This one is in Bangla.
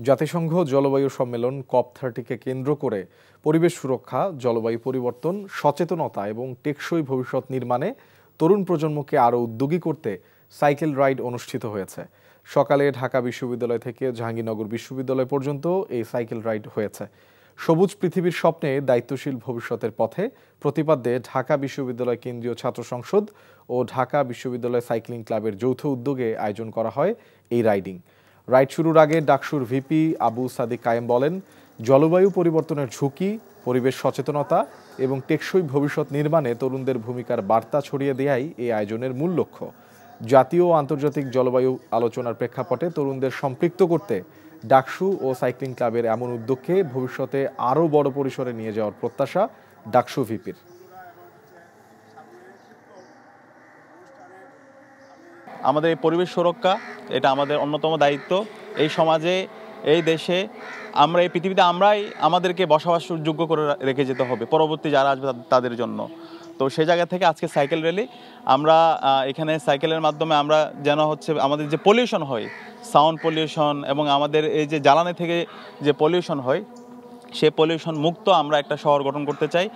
জাতিসংঘ জলবায়ু সম্মেলন COP30-কে কেন্দ্র করে পরিবেশ সুরক্ষা, জলবায়ু পরিবর্তন, সচেতনতা এবং টেকসই ভবিষ্যৎ নির্মাণে তরুণ প্রজন্মকে আরও উদ্যোগী করতে সাইকেল রাইড অনুষ্ঠিত হয়েছে। সকালে ঢাকা বিশ্ববিদ্যালয় থেকে জাহাঙ্গীরনগর বিশ্ববিদ্যালয় পর্যন্ত এই সাইকেল রাইড হয়েছে। সবুজ পৃথিবীর স্বপ্নে দায়িত্বশীল ভবিষ্যতের পথে প্রতিপাদ্যে ঢাকা বিশ্ববিদ্যালয় কেন্দ্রীয় ছাত্র সংসদ ও ঢাকা বিশ্ববিদ্যালয় সাইক্লিং ক্লাবের যৌথ উদ্যোগে আয়োজন করা হয় এই রাইডিং। রাইড শুরুর আগে ডাকসুর ভিপি আবু সাদিক কায়েম বলেন, জলবায়ু পরিবর্তনের ঝুঁকি, পরিবেশ সচেতনতা এবং টেকসই ভবিষ্যৎ নির্মাণে তরুণদের ভূমিকার বার্তা ছড়িয়ে দেয়াই এই আয়োজনের মূল লক্ষ্য। জাতীয় ও আন্তর্জাতিক জলবায়ু আলোচনার প্রেক্ষাপটে তরুণদের সম্পৃক্ত করতে ডাকসু ও সাইক্লিং ক্লাবের এমন উদ্যোগকে ভবিষ্যতে আরও বড় পরিসরে নিয়ে যাওয়ার প্রত্যাশা ডাকসু ভিপির। আমাদের এই পরিবেশ সুরক্ষা এটা আমাদের অন্যতম দায়িত্ব। এই সমাজে, এই দেশে, আমরা এই পৃথিবীতে আমরাই আমাদেরকে বসবাসযোগ্য করে রেখে যেতে হবে পরবর্তী যারা আসবে তাদের জন্য। তো সেই জায়গা থেকে আজকে সাইকেল র্যালি, আমরা এখানে সাইকেলের মাধ্যমে আমরা যেন আমাদের যে পলিউশন হয়, সাউন্ড পলিউশন এবং আমাদের এই যে জ্বালানি থেকে যে পলিউশন হয়, সে পলিউশন মুক্ত আমরা একটা শহর গঠন করতে চাই।